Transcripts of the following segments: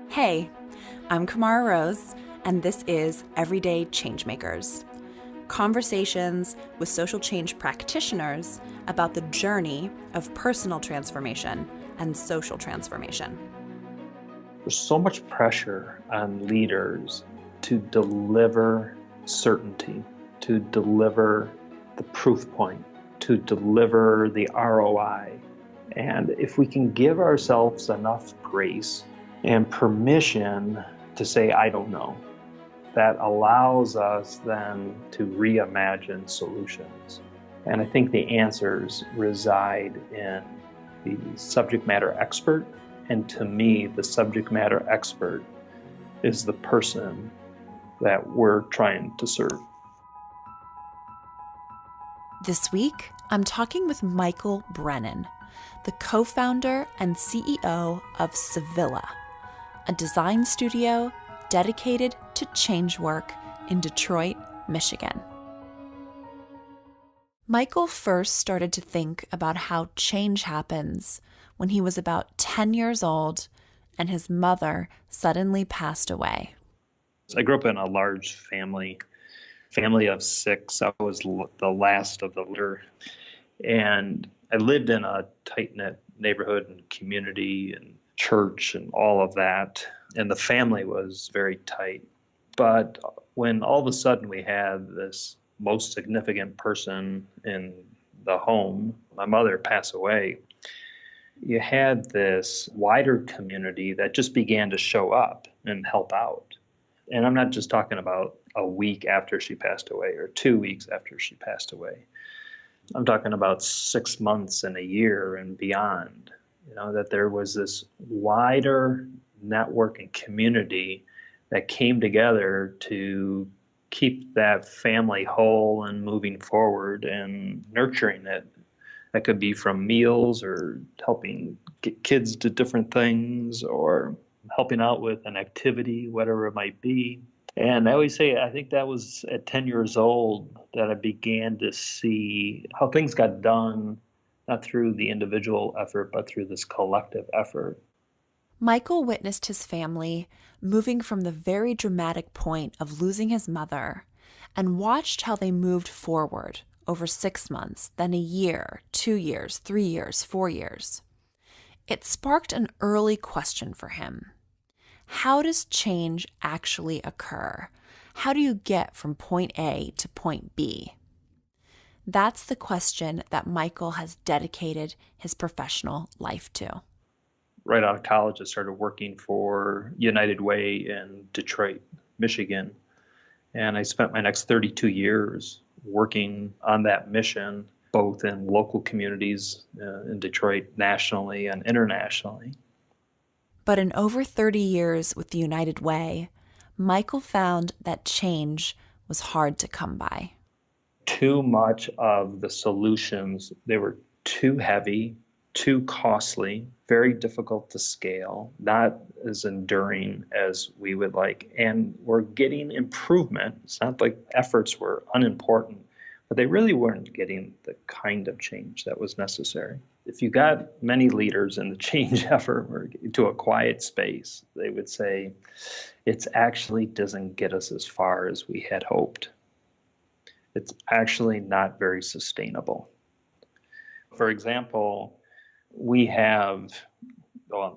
Hey, I'm Kamara Rose, and this is Everyday Changemakers. Conversations with social change practitioners about the journey of personal transformation and social transformation. There's so much pressure on leaders to deliver certainty, to deliver the proof point, to deliver the ROI. And if we can give ourselves enough grace and permission to say, I don't know, that allows us then to reimagine solutions. And I think the answers reside in the subject matter expert. And to me, the subject matter expert is the person that we're trying to serve. This week, I'm talking with Michael Brennan, the co-founder and CEO of Civilla, a design studio dedicated to Changework in Detroit, Michigan. Michael first started to think about how change happens when he was about 10 years old and his mother suddenly passed away. I grew up in a large family of 6. I was the last of the litter. And I lived in a tight-knit neighborhood and community and church and all of that. And the family was very tight. But when all of a sudden we had this most significant person in the home, my mother, pass away, you had this wider community that just began to show up and help out. And I'm not just talking about a week after she passed away or 2 weeks after she passed away. I'm talking about 6 months and a year and beyond. That there was this wider network and community that came together to keep that family whole and moving forward and nurturing it. That could be from meals or helping get kids to different things or helping out with an activity, whatever it might be. And I always say, I think that was at 10 years old that I began to see how things got done, not through the individual effort, but through this collective effort. Michael witnessed his family moving from the very dramatic point of losing his mother and watched how they moved forward over 6 months, then a year, 2 years, 3 years, 4 years. It sparked an early question for him. How does change actually occur? How do you get from point A to point B? That's the question that Michael has dedicated his professional life to. Right out of college, I started working for United Way in Detroit, Michigan. And I spent my next 32 years working on that mission, both in local communities in Detroit, nationally and internationally. But in over 30 years with the United Way, Michael found that change was hard to come by. Too much of the solutions, they were too heavy, too costly, very difficult to scale, not as enduring as we would like. And we're getting improvement. It's not like efforts were unimportant, but they really weren't getting the kind of change that was necessary. If you got many leaders in the change effort or to a quiet space, they would say, it actually doesn't get us as far as we had hoped. It's actually not very sustainable. For example, we have,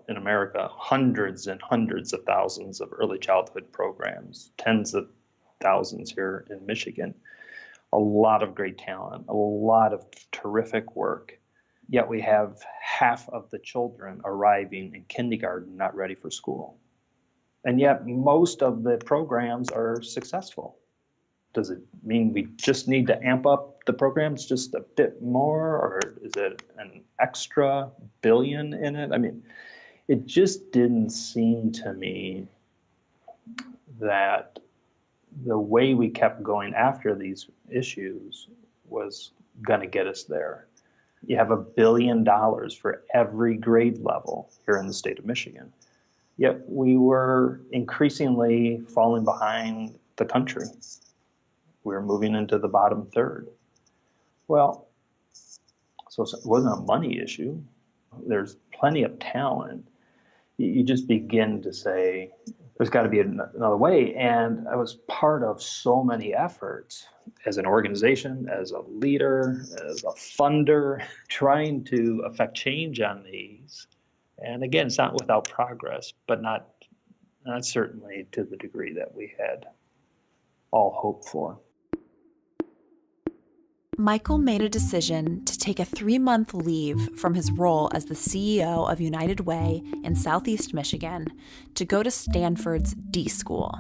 in America, hundreds and hundreds of thousands of early childhood programs, tens of thousands here in Michigan, a lot of great talent, a lot of terrific work. Yet we have half of the children arriving in kindergarten not ready for school. And yet most of the programs are successful. Does it mean we just need to amp up the programs just a bit more, or is it an extra billion in it? I mean, it just didn't seem to me that the way we kept going after these issues was going to get us there. You have $1 billion for every grade level here in the state of Michigan. Yet we were increasingly falling behind the country. We were moving into the bottom third. Well, so it wasn't a money issue. There's plenty of talent. you just begin to say, there's got to be another way. And I was part of so many efforts as an organization, as a leader, as a funder, trying to affect change on these. And again, it's not without progress, but not certainly to the degree that we had all hoped for. Michael made a decision to take a 3-month leave from his role as the CEO of United Way in Southeast Michigan to go to Stanford's D School,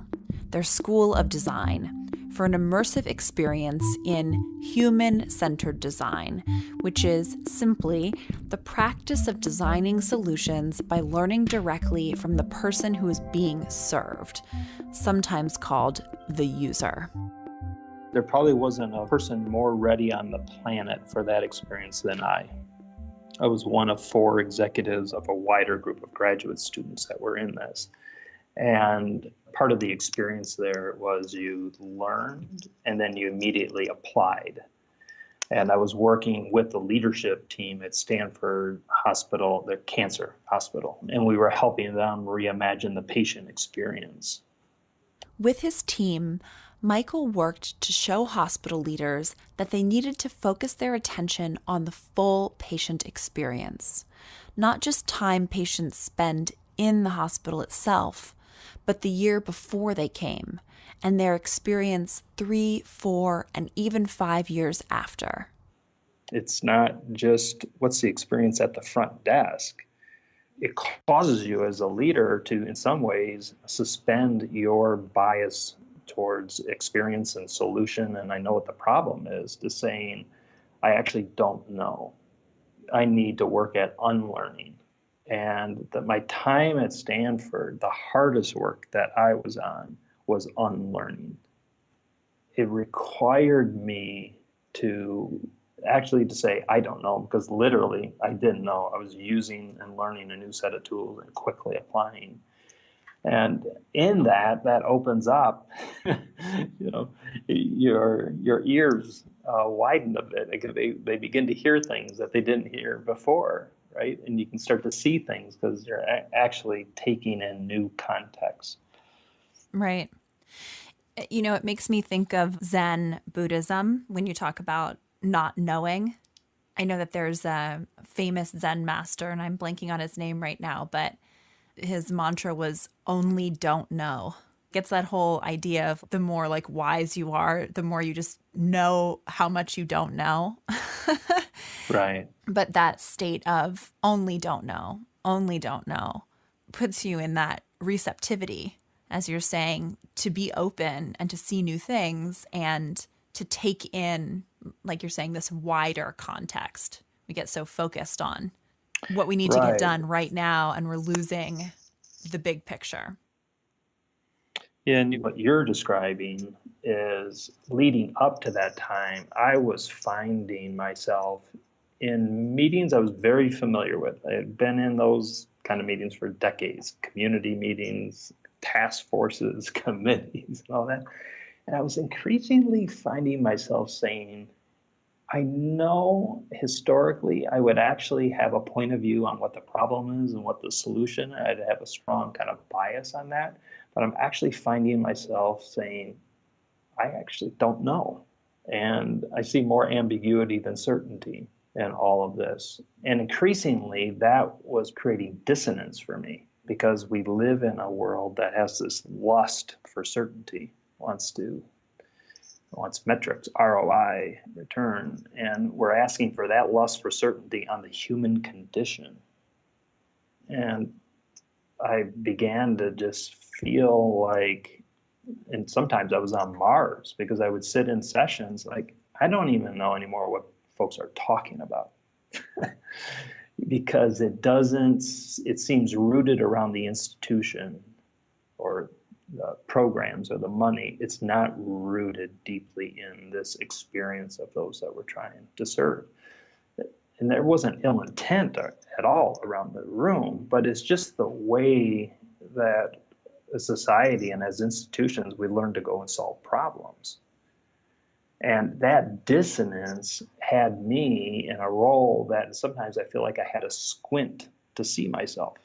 their School of Design, for an immersive experience in human-centered design, which is simply the practice of designing solutions by learning directly from the person who is being served, sometimes called the user. There probably wasn't a person more ready on the planet for that experience than I. I was one of 4 executives of a wider group of graduate students that were in this. And part of the experience there was you learned and then you immediately applied. And I was working with the leadership team at Stanford Hospital, their cancer hospital, and we were helping them reimagine the patient experience. With his team, Michael worked to show hospital leaders that they needed to focus their attention on the full patient experience, not just time patients spend in the hospital itself, but the year before they came, and their experience 3, 4, and even 5 years after. It's not just what's the experience at the front desk. It causes you as a leader to, in some ways, suspend your bias towards experience and solution, and I know what the problem is, to saying, I actually don't know. I need to work at unlearning. And that my time at Stanford, the hardest work that I was on was unlearning. It required me to actually to say, I don't know, because literally I didn't know. I was using and learning a new set of tools and quickly applying. And in that opens up, your ears widen a bit. They begin to hear things that they didn't hear before, right? And you can start to see things because you're actually taking in new context. Right. It makes me think of Zen Buddhism when you talk about not knowing. I know that there's a famous Zen master, and I'm blanking on his name right now, but his mantra was only don't know. Gets that whole idea of the more like wise you are, the more you just know how much you don't know. Right. But that state of only don't know puts you in that receptivity, as you're saying, to be open and to see new things and to take in, like you're saying, this wider context. We get so focused on what we need to get done right now, and we're losing the big picture. And what you're describing is leading up to that time, I was finding myself in meetings I was very familiar with. I had been in those kind of meetings for decades, community meetings, task forces, committees, and all that. And I was increasingly finding myself saying, I know historically I would actually have a point of view on what the problem is and what the solution. I'd have a strong kind of bias on that. But I'm actually finding myself saying, I actually don't know. And I see more ambiguity than certainty in all of this. And increasingly, that was creating dissonance for me because we live in a world that has this lust for certainty, wants metrics, ROI, return, and we're asking for that lust for certainty on the human condition. And I began to just feel like, and sometimes I was on Mars because I would sit in sessions like, I don't even know anymore what folks are talking about. Because it seems rooted around the institution or the programs or the money. It's not rooted deeply in this experience of those that we're trying to serve. And there wasn't ill intent at all around the room, but it's just the way that as society and as institutions, we learn to go and solve problems. And that dissonance had me in a role that sometimes I feel like I had to squint to see myself.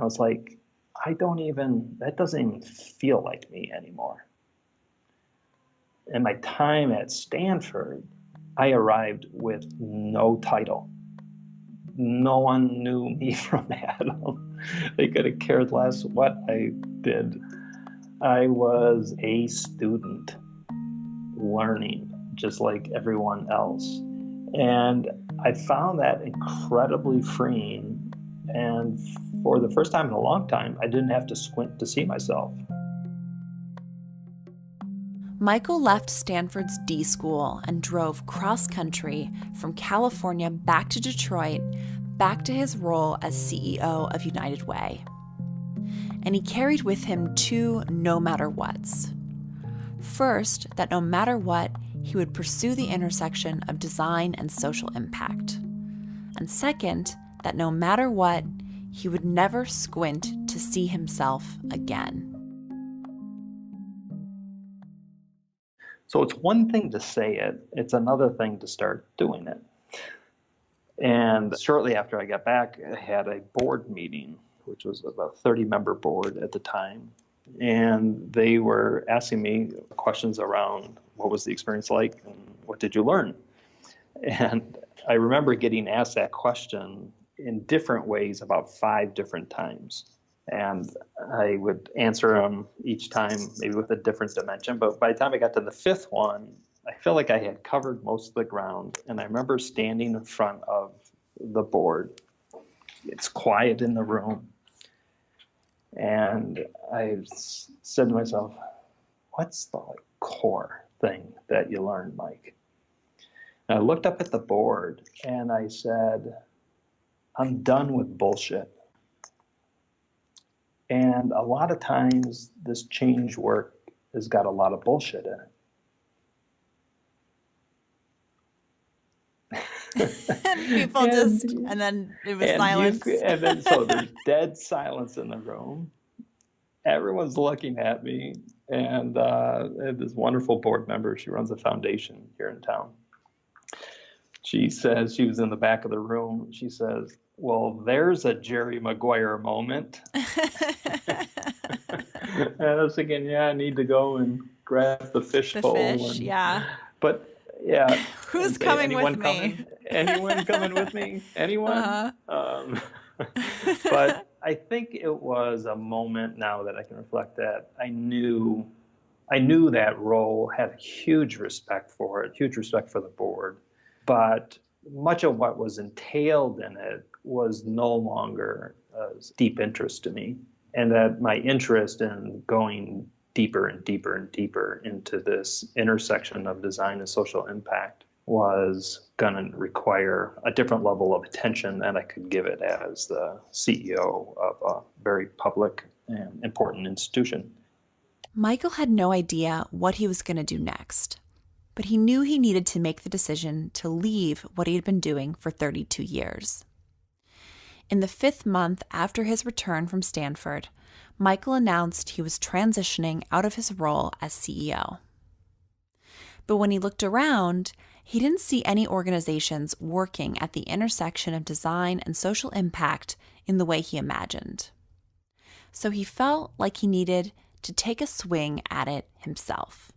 It's like, that doesn't even feel like me anymore. In my time at Stanford, I arrived with no title. No one knew me from Adam. They could have cared less what I did. I was a student learning just like everyone else. And I found that incredibly freeing. And for the first time in a long time, I didn't have to squint to see myself. Michael left Stanford's D School and drove cross-country from California back to Detroit, back to his role as CEO of United Way. And he carried with him two no matter whats. First, that no matter what, he would pursue the intersection of design and social impact. And second, that no matter what, he would never squint to see himself again. So it's one thing to say it, it's another thing to start doing it. And shortly after I got back, I had a board meeting, which was about a 30-member board at the time. And they were asking me questions around what was the experience like and what did you learn? And I remember getting asked that question in different ways about 5 different times. And I would answer them each time, maybe with a different dimension. But by the time I got to the 5th one, I felt like I had covered most of the ground. And I remember standing in front of the board. It's quiet in the room. And I said to myself, what's the core thing that you learned, Mike? And I looked up at the board and I said, I'm done with bullshit. And a lot of times this change work has got a lot of bullshit in it. And people and then it was silence. And then so there's dead silence in the room. Everyone's looking at me. And I had this wonderful board member, she runs a foundation here in town. She says, she was in the back of the room. She says, well, there's a Jerry Maguire moment. And I was thinking, yeah, I need to go and grab the fishbowl. Yeah. But yeah. Who's coming with me? Anyone coming with me? Anyone? Uh-huh. But I think it was a moment now that I can reflect that I knew that role, had huge respect for it, huge respect for the board. But much of what was entailed in it was no longer as deep interest to me. And that my interest in going deeper and deeper and deeper into this intersection of design and social impact was going to require a different level of attention than I could give it as the CEO of a very public and important institution. Michael had no idea what he was going to do next, but he knew he needed to make the decision to leave what he had been doing for 32 years. In the 5th month after his return from Stanford, Michael announced he was transitioning out of his role as CEO. But when he looked around, he didn't see any organizations working at the intersection of design and social impact in the way he imagined. So he felt like he needed to take a swing at it himself.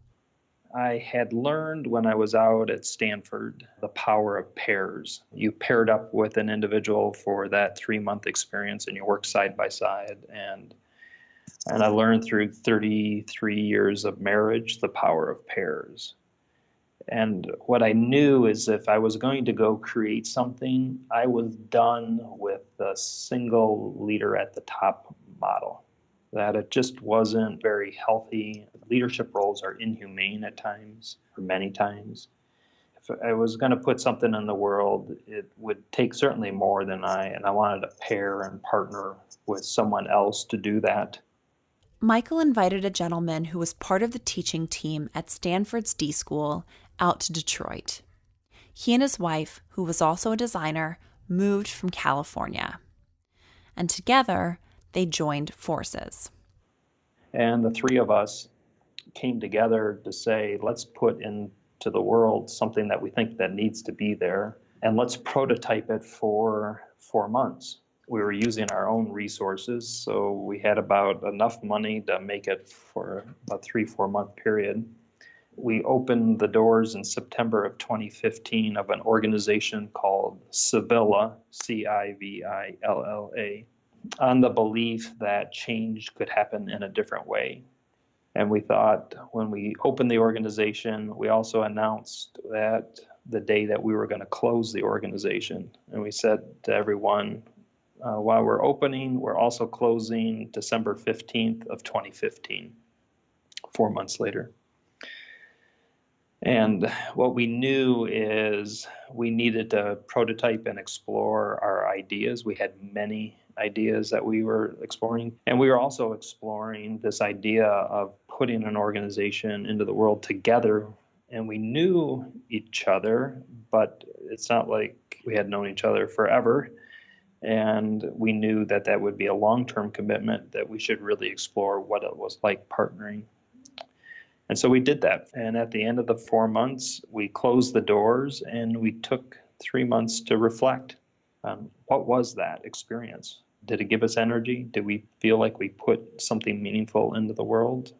I had learned when I was out at Stanford the power of pairs. You paired up with an individual for that 3-month experience and you work side by side. And I learned through 33 years of marriage the power of pairs. And what I knew is if I was going to go create something, I was done with the single leader at the top model. That it just wasn't very healthy. Leadership roles are inhumane at times, or many times. If I was going to put something in the world, it would take certainly more than and I wanted to pair and partner with someone else to do that. Michael invited a gentleman who was part of the teaching team at Stanford's D School out to Detroit. He and his wife, who was also a designer, moved from California. And together, they joined forces. And the 3 of us came together to say, let's put into the world something that we think that needs to be there, and let's prototype it for 4 months. We were using our own resources, so we had about enough money to make it for about 3-4 month period. We opened the doors in September of 2015 of an organization called Civilla, Civilla, on the belief that change could happen in a different way. And we thought when we opened the organization, we also announced that the day that we were going to close the organization. And we said to everyone, while we're opening, we're also closing December 15th of 2015, 4 months later. And what we knew is we needed to prototype and explore our ideas. We had many ideas that we were exploring. And we were also exploring this idea of putting an organization into the world together. And we knew each other, but it's not like we had known each other forever. And we knew that that would be a long-term commitment, that we should really explore what it was like partnering. And so we did that. And at the end of the 4 months, we closed the doors and we took 3 months to reflect on what was that experience. Did it give us energy? Did we feel like we put something meaningful into the world?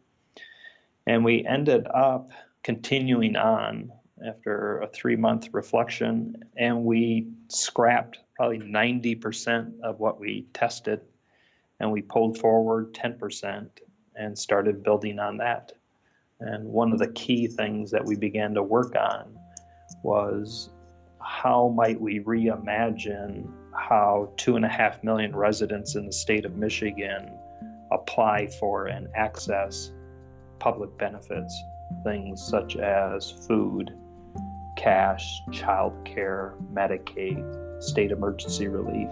And we ended up continuing on after a 3-month reflection, and we scrapped probably 90% of what we tested, and we pulled forward 10% and started building on that. And one of the key things that we began to work on was how might we reimagine how 2.5 million residents in the state of Michigan apply for and access public benefits, things such as food, cash, childcare, Medicaid, state emergency relief.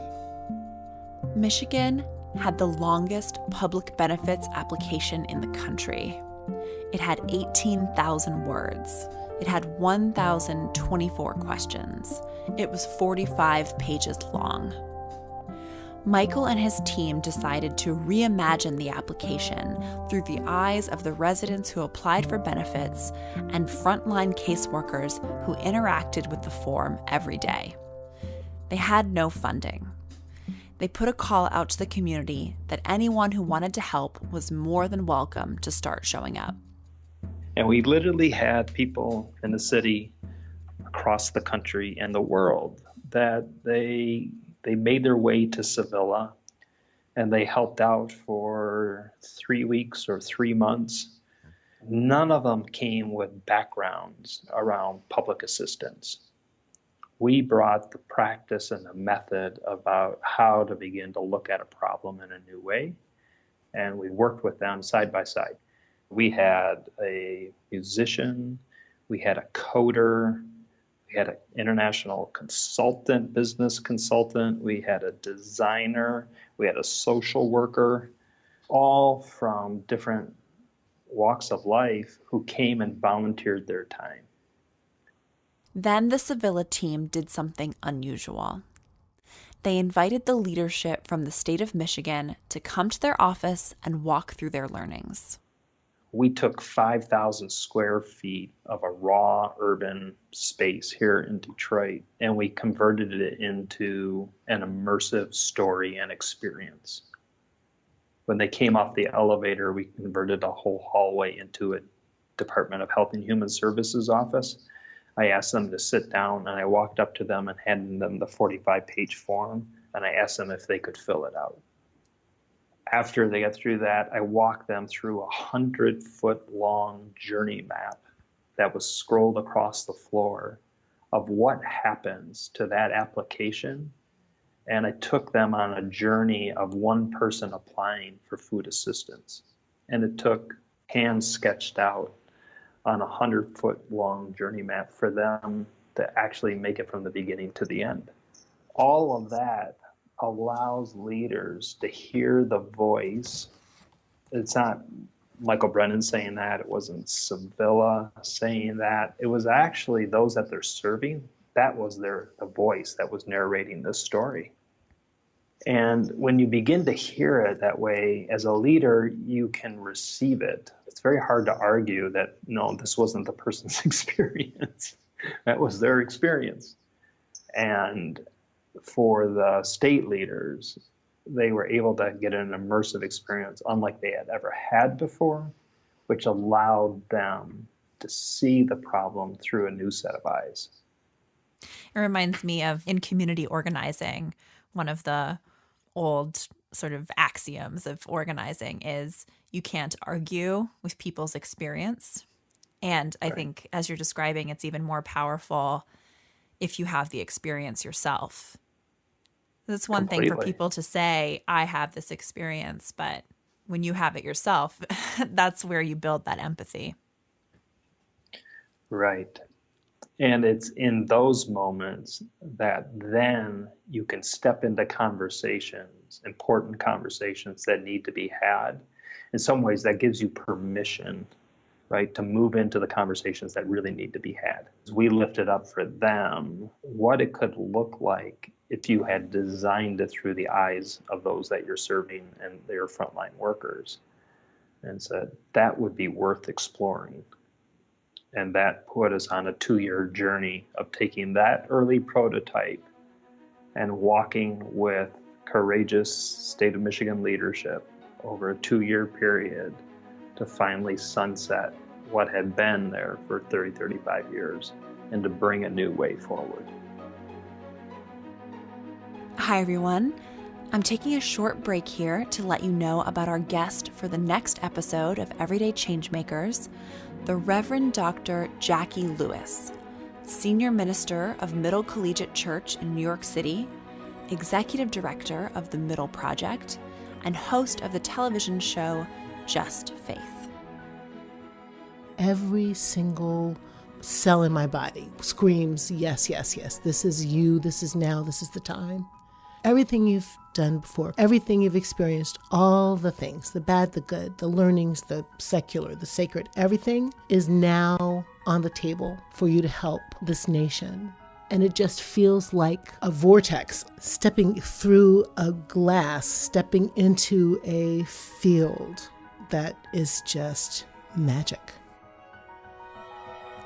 Michigan had the longest public benefits application in the country. It had 18,000 words. It had 1,024 questions. It was 45 pages long. Michael and his team decided to reimagine the application through the eyes of the residents who applied for benefits and frontline caseworkers who interacted with the form every day. They had no funding. They put a call out to the community that anyone who wanted to help was more than welcome to start showing up. And we literally had people in the city, across the country and the world, that they made their way to Civilla and they helped out for 3 weeks or 3 months. None of them came with backgrounds around public assistance. We brought the practice and the method about how to begin to look at a problem in a new way, and we worked with them side by side. We had a musician, we had a coder, we had an international consultant, business consultant, we had a designer, we had a social worker, all from different walks of life who came and volunteered their time. Then the Civilla team did something unusual. They invited the leadership from the state of Michigan to come to their office and walk through their learnings. We took 5,000 square feet of a raw urban space here in Detroit, and we converted it into an immersive story and experience. When they came off the elevator, we converted a whole hallway into a Department of Health and Human Services office. I asked them to sit down, and I walked up to them and handed them the 45-page form, and I asked them if they could fill it out. After they got through that, I walked them through a 100-foot-long journey map that was scrolled across the floor of what happens to that application. And I took them on a journey of one person applying for food assistance. And it took hand sketched out on a 100-foot-long journey map for them to actually make it from the beginning to the end. All of that allows leaders to hear the voice. It's not Michael Brennan saying that. It wasn't Civilla saying that. It was actually those that they're serving. That was the voice that was narrating this story. And when you begin to hear it that way, as a leader, you can receive it. It's very hard to argue that, no, this wasn't the person's experience. That was their experience. And for the state leaders, they were able to get an immersive experience unlike they had ever had before, which allowed them to see the problem through a new set of eyes. It reminds me of in community organizing, one of the old sort of axioms of organizing is you can't argue with people's experience. And I Right. think as you're describing, it's even more powerful if you have the experience yourself. It's one thing for Completely. people to say, I have this experience, but when you have it yourself, that's where you build that empathy. Right. And it's in those moments that then you can step into conversations, important conversations that need to be had. In some ways, that gives you permission, right, to move into the conversations that really need to be had. We lifted up for them what it could look like if you had designed it through the eyes of those that you're serving and their frontline workers, and said that would be worth exploring. And that put us on a 2-year journey of taking that early prototype and walking with courageous state of Michigan leadership over a 2-year period to finally sunset what had been there for 30, 35 years and to bring a new way forward. Hi, everyone. I'm taking a short break here to let you know about our guest for the next episode of Everyday Changemakers, the Reverend Dr. Jackie Lewis, Senior Minister of Middle Collegiate Church in New York City, Executive Director of the Middle Project, and host of the television show Just Faith. Every single cell in my body screams, yes, yes, yes. This is you. This is now. This is the time. Everything you've done before, everything you've experienced, all the things, the bad, the good, the learnings, the secular, the sacred, everything is now on the table for you to help this nation. And it just feels like a vortex, stepping through a glass, stepping into a field that is just magic.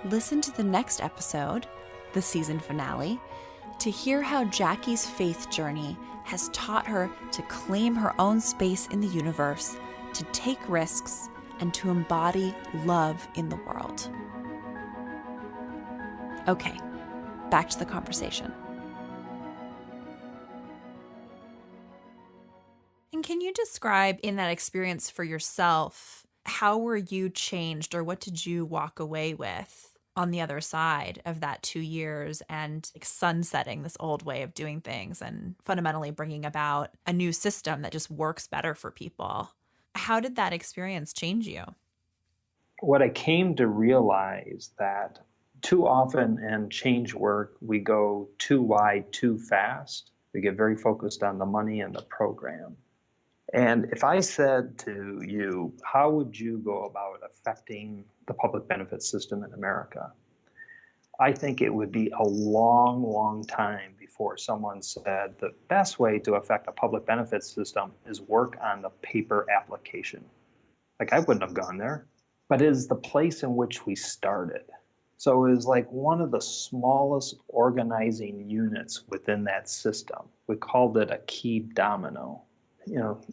Listen to the next episode, the season finale, to hear how Jackie's faith journey has taught her to claim her own space in the universe, to take risks, and to embody love in the world. Okay, back to the conversation. And can you describe in that experience for yourself, how were you changed or what did you walk away with on the other side of that 2 years and sunsetting this old way of doing things and fundamentally bringing about a new system that just works better for people? How did that experience change you? What I came to realize that too often in change work, we go too wide, too fast. We get very focused on the money and the program. And if I said to you, how would you go about affecting the public benefit system in America? I think it would be a long, long time before someone said the best way to affect a public benefit system is work on the paper application. Like, I wouldn't have gone there, but it is the place in which we started. So it was like one of the smallest organizing units within that system. We called it a key domino.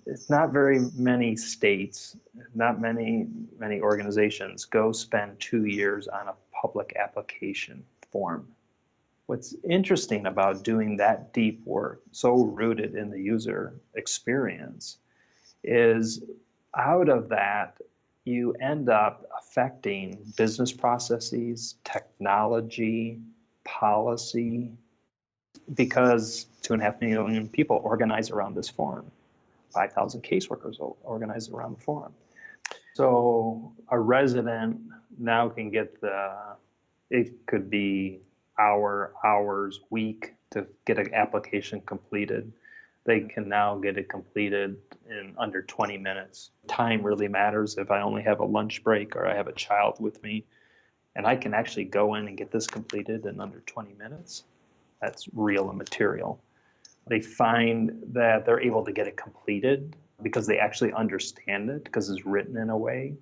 It's not very many states, not many organizations go spend 2 years on a public application form. What's interesting about doing that deep work, so rooted in the user experience, is out of that, you end up affecting business processes, technology, policy, because 2.5 million people organize around this forum. 5,000 caseworkers organized around the forum. So a resident now can get it could be hours, week to get an application completed. They can now get it completed in under 20 minutes. Time really matters. If I only have a lunch break or I have a child with me, and I can actually go in and get this completed in under 20 minutes, that's real and material. They find that they're able to get it completed because they actually understand it, because it's written in a way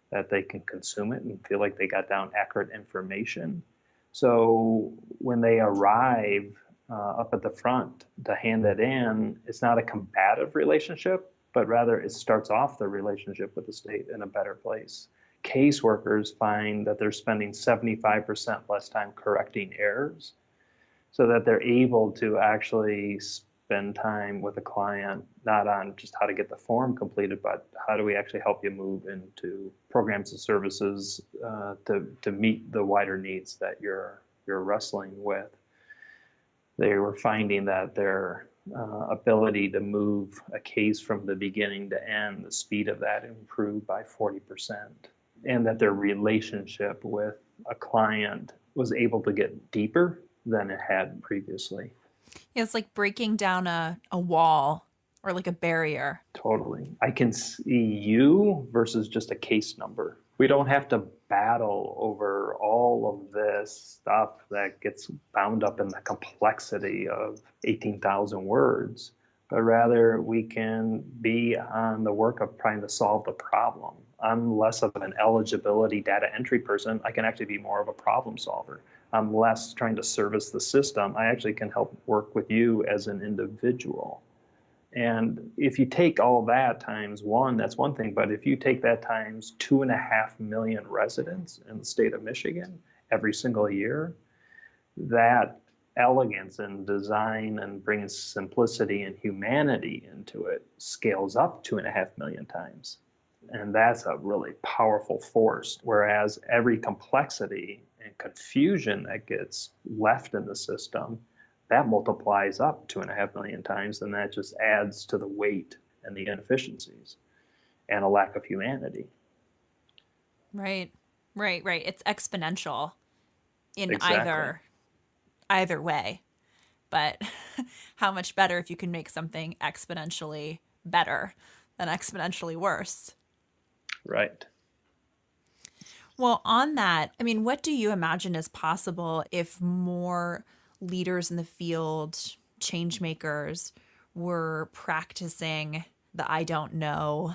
that they can consume it and feel like they got down accurate information. So when they arrive up at the front to hand it in, it's not a combative relationship, but rather it starts off the relationship with the state in a better place. Caseworkers find that they're spending 75% less time correcting errors so that they're able to actually spend time with a client, not on just how to get the form completed, but how do we actually help you move into programs and services to meet the wider needs that you're wrestling with. They were finding that their ability to move a case from the beginning to end, the speed of that improved by 40%, and that their relationship with a client was able to get deeper than it had previously. Yeah, it's like breaking down a wall or like a barrier. Totally. I can see you versus just a case number. We don't have to battle over all of this stuff that gets bound up in the complexity of 18,000 words, but rather we can be on the work of trying to solve the problem. I'm less of an eligibility data entry person. I can actually be more of a problem solver. I'm less trying to service the system. I actually can help work with you as an individual. And if you take all that times one, that's one thing. But if you take that times 2.5 million residents in the state of Michigan every single year, that elegance and design and bringing simplicity and humanity into it scales up 2.5 million times. And that's a really powerful force. Whereas every complexity and confusion that gets left in the system, that multiplies up 2.5 million times, and that just adds to the weight and the inefficiencies and a lack of humanity. Right. It's exponential in Exactly. either way. But how much better if you can make something exponentially better than exponentially worse? Right. Well, on that, I mean, what do you imagine is possible if more leaders in the field, change makers, were practicing the I don't know,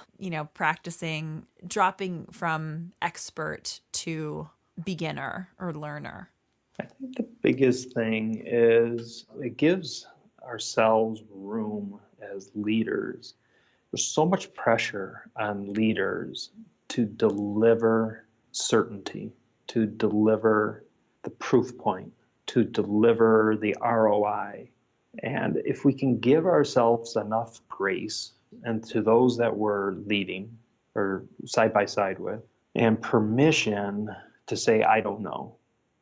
practicing dropping from expert to beginner or learner? I think the biggest thing is it gives ourselves room as leaders. There's so much pressure on leaders to deliver certainty, to deliver the proof point, to deliver the ROI. And if we can give ourselves enough grace, and to those that we're leading or side by side with, and permission to say, I don't know,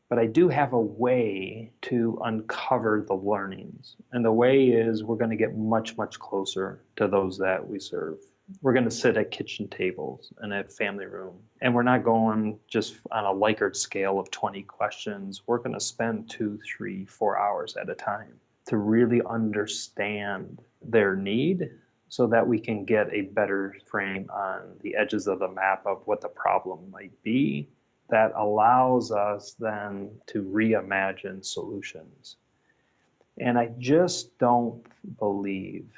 but I do have a way to uncover the learnings. And the way is we're going to get much, much closer to those that we serve. We're going to sit at kitchen tables in a family room. And we're not going just on a Likert scale of 20 questions. We're going to spend 2, 3, 4 hours at a time to really understand their need so that we can get a better frame on the edges of the map of what the problem might be. That allows us then to reimagine solutions. And I just don't believe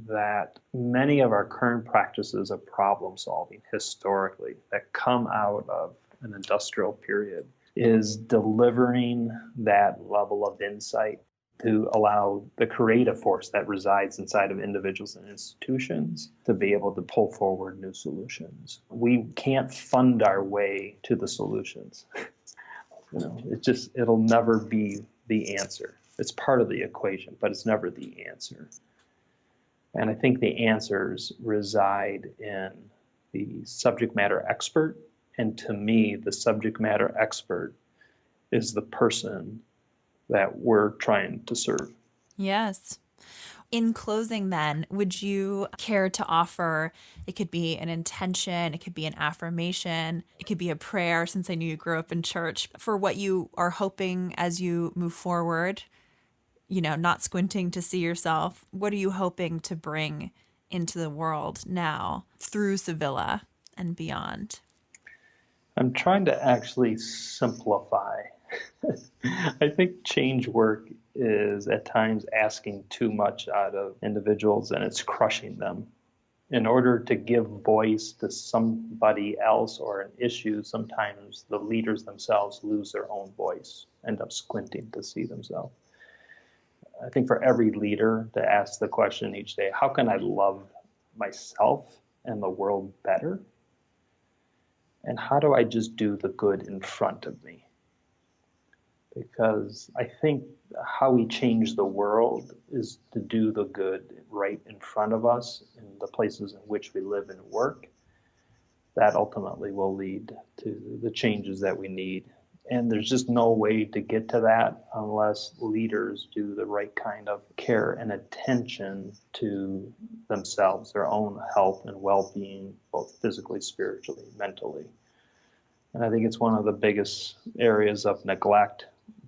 that many of our current practices of problem solving historically that come out of an industrial period is delivering that level of insight to allow the creative force that resides inside of individuals and institutions to be able to pull forward new solutions. We can't fund our way to the solutions. It'll never be the answer. It's part of the equation, but it's never the answer. And I think the answers reside in the subject matter expert. And to me, the subject matter expert is the person that we're trying to serve. Yes. In closing, then, would you care to offer, it could be an intention, it could be an affirmation, it could be a prayer, since I knew you grew up in church, for what you are hoping as you move forward, not squinting to see yourself. What are you hoping to bring into the world now through Civilla and beyond? I'm trying to actually simplify. I think change work is at times asking too much out of individuals, and it's crushing them. In order to give voice to somebody else or an issue, sometimes the leaders themselves lose their own voice, end up squinting to see themselves. I think for every leader to ask the question each day, how can I love myself and the world better? And how do I just do the good in front of me? Because I think how we change the world is to do the good right in front of us in the places in which we live and work. That ultimately will lead to the changes that we need. And there's just no way to get to that unless leaders do the right kind of care and attention to themselves, their own health and well-being, both physically, spiritually, mentally. And I think it's one of the biggest areas of neglect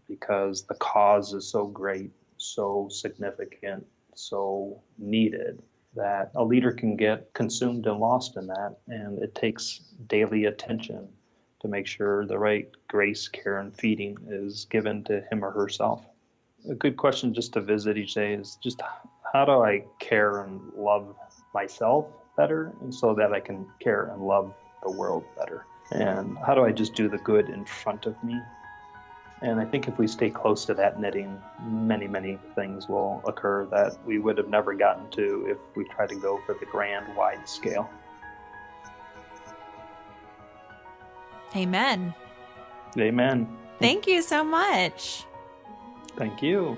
because the cause is so great, so significant, so needed that a leader can get consumed and lost in that. And it takes daily attention to make sure the right grace, care, and feeding is given to him or herself. A good question just to visit each day is just how do I care and love myself better, and so that I can care and love the world better? And how do I just do the good in front of me? And I think if we stay close to that knitting, many, many things will occur that we would have never gotten to if we try to go for the grand, wide scale. Amen. Amen. Thank you so much. Thank you.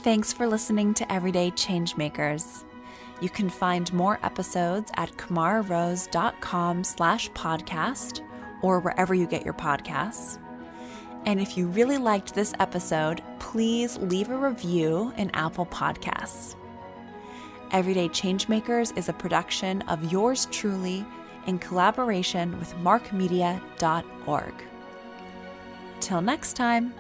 Thanks for listening to Everyday Changemakers. You can find more episodes at kamararose.com/podcast or wherever you get your podcasts. And if you really liked this episode, please leave a review in Apple Podcasts. Everyday Changemakers is a production of yours truly in collaboration with markmedia.org. Till next time.